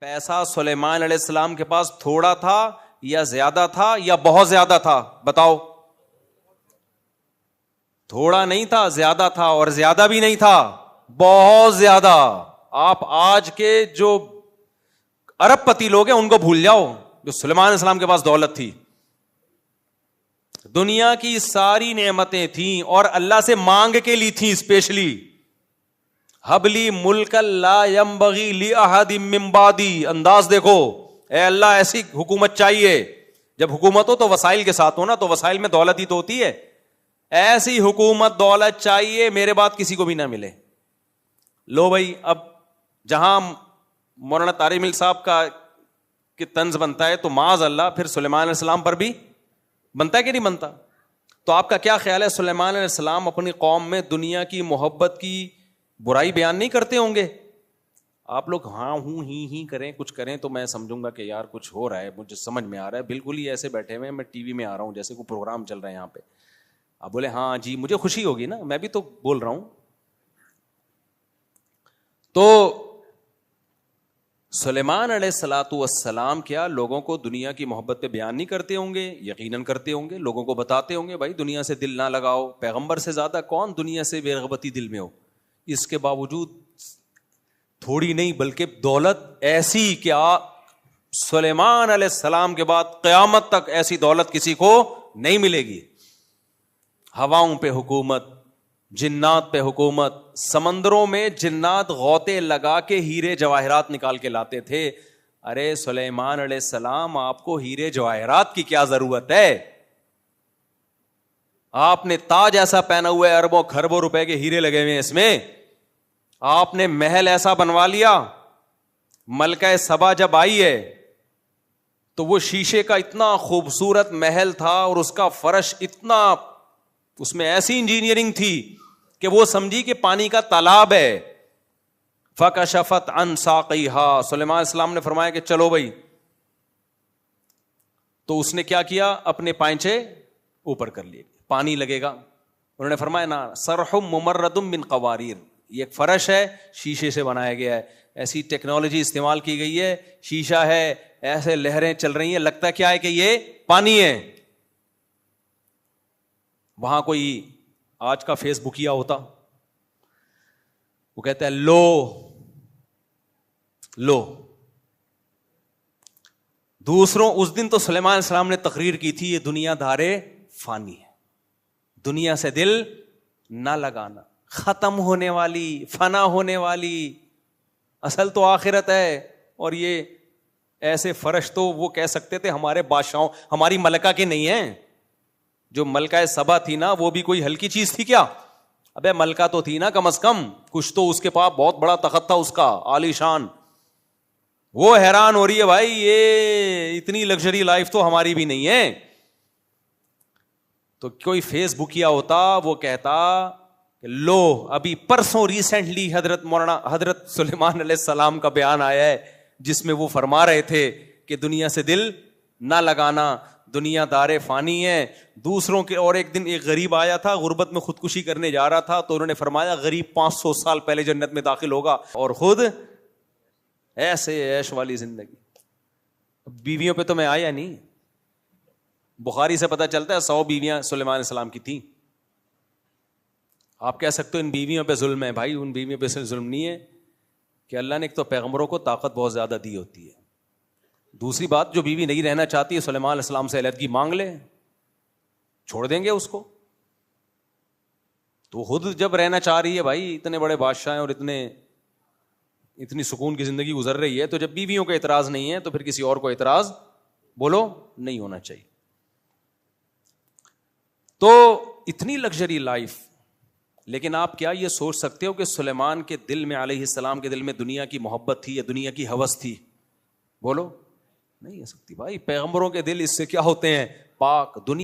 پیسہ سلیمان علیہ السلام کے پاس تھوڑا تھا یا زیادہ تھا یا بہت زیادہ تھا؟ بتاؤ. تھوڑا نہیں تھا، زیادہ تھا، اور زیادہ بھی نہیں تھا، بہت زیادہ. آپ آج کے جو ارب پتی لوگ ہیں ان کو بھول جاؤ جو سلیمان علیہ السلام کے پاس دولت تھی. دنیا کی ساری نعمتیں تھیں اور اللہ سے مانگ کے لی تھیں اسپیشلی. حبلی ملک لا ينبغی لأحد من بعدی. انداز دیکھو، اے اللہ ایسی حکومت چاہیے. جب حکومت ہو تو وسائل کے ساتھ ہو نا، تو وسائل میں دولت ہی تو ہوتی ہے. ایسی حکومت دولت چاہیے میرے بعد کسی کو بھی نہ ملے. لو بھائی، اب جہاں مولانا طارق ملک صاحب کا کہ طنز بنتا ہے تو معاذ اللہ پھر سلیمان علیہ السلام پر بھی بنتا ہے کہ نہیں بنتا؟ تو آپ کا کیا خیال ہے، سلیمان علیہ السلام اپنی قوم میں دنیا کی محبت کی برائی بیان نہیں کرتے ہوں گے؟ آپ لوگ ہاں ہوں ہی کریں، کچھ کریں تو میں سمجھوں گا کہ یار کچھ ہو رہا ہے، مجھے سمجھ میں آ رہا ہے. بالکل ہی ایسے بیٹھے ہوئے میں ٹی وی میں آ رہا ہوں جیسے کوئی پروگرام چل رہا ہے یہاں پہ. آپ بولے ہاں جی، مجھے خوشی ہوگی نا، میں بھی تو بول رہا ہوں. تو سلیمان علیہ الصلوۃ والسلام کیا لوگوں کو دنیا کی محبت پہ بیان نہیں کرتے ہوں گے؟ یقیناً کرتے ہوں گے. لوگوں کو بتاتے ہوں گے بھائی دنیا سے دل نہ لگاؤ. پیغمبر سے زیادہ کون دنیا سے بے رغبتی دل میں ہو. اس کے باوجود تھوڑی نہیں بلکہ دولت ایسی کہ سلیمان علیہ السلام کے بعد قیامت تک ایسی دولت کسی کو نہیں ملے گی. ہواؤں پہ حکومت، جنات پہ حکومت. سمندروں میں جنات غوطے لگا کے ہیرے جواہرات نکال کے لاتے تھے. ارے سلیمان علیہ السلام، آپ کو ہیرے جواہرات کی کیا ضرورت ہے؟ آپ نے تاج ایسا پہنا ہوا ہے، اربوں خربوں روپے کے ہیرے لگے ہوئے ہیں اس میں. آپ نے محل ایسا بنوا لیا. ملکہ سبا جب آئی ہے تو وہ شیشے کا اتنا خوبصورت محل تھا اور اس کا فرش اتنا، اس میں ایسی انجینئرنگ تھی کہ وہ سمجھی کہ پانی کا تالاب ہے. فَكَشَفَتْ عَنْ سَاقِيهَا. سلیمان علیہ السلام نے فرمایا کہ چلو بھائی. تو اس نے کیا کیا؟ اپنے پائنچے اوپر کر لیے، پانی لگے گا. انہوں نے فرمایا نا، سرح ممرد من قواریر. یہ ایک فرش ہے، شیشے سے بنایا گیا ہے. ایسی ٹیکنالوجی استعمال کی گئی ہے، شیشہ ہے، ایسے لہریں چل رہی ہیں، لگتا کیا ہے کہ یہ پانی ہے. وہاں کوئی آج کا فیس بکیا ہوتا، وہ کہتا ہے لو دوسروں. اس دن تو سلیمان علیہ السلام نے تقریر کی تھی یہ دنیا دارے فانی ہے، دنیا سے دل نہ لگانا، ختم ہونے والی، فنا ہونے والی. اصل تو آخرت ہے. اور یہ ایسے فرش تو وہ کہہ سکتے تھے ہمارے بادشاہوں، ہماری ملکہ کے نہیں ہیں. جو ملکہ سبا تھی نا وہ بھی کوئی ہلکی چیز تھی کیا؟ ابے ملکہ تو تھی نا کم از کم، کچھ تو اس کے پاس بہت بڑا تخت تھا اس کا عالی شان. وہ حیران ہو رہی ہے بھائی یہ اتنی لگژری لائف تو ہماری بھی نہیں ہے. تو کوئی فیس بکیا ہوتا وہ کہتا کہ لو ابھی پرسوں ریسنٹلی حضرت سلیمان علیہ السلام کا بیان آیا ہے جس میں وہ فرما رہے تھے کہ دنیا سے دل نہ لگانا، دنیا دار فانی ہے. دوسروں کے، اور ایک دن ایک غریب آیا تھا غربت میں خودکشی کرنے جا رہا تھا تو انہوں نے فرمایا غریب 500 سال پہلے جنت میں داخل ہوگا اور خود ایسے عیش والی زندگی. بیویوں پہ تو میں آیا نہیں. بخاری سے پتہ چلتا ہے 100 بیویاں سلیمان علیہ السلام کی تھیں. آپ کہہ سکتے ہو ان بیویوں پہ ظلم ہے. بھائی ان بیویوں پہ ظلم نہیں ہے کہ اللہ نے ایک تو پیغمبروں کو طاقت بہت زیادہ دی ہوتی ہے. دوسری بات، جو بیوی نہیں رہنا چاہتی ہے سلیمان علیہ السلام سے علیحدگی مانگ لے، چھوڑ دیں گے اس کو. تو خود جب رہنا چاہ رہی ہے، بھائی اتنے بڑے بادشاہ ہیں اور اتنی سکون کی زندگی گزر رہی ہے، تو جب بیویوں کا اعتراض نہیں ہے تو پھر کسی اور کو اعتراض بولو نہیں ہونا چاہیے. تو اتنی لگژری لائف. لیکن آپ کیا یہ سوچ سکتے ہو کہ سلیمان کے دل میں، علیہ السلام کے دل میں دنیا کی محبت تھی یا دنیا کی ہوس تھی؟ بولو نہیں ہو سکتی. بھائی پیغمبروں کے دل اس سے کیا ہوتے ہیں؟ پاک. دنیا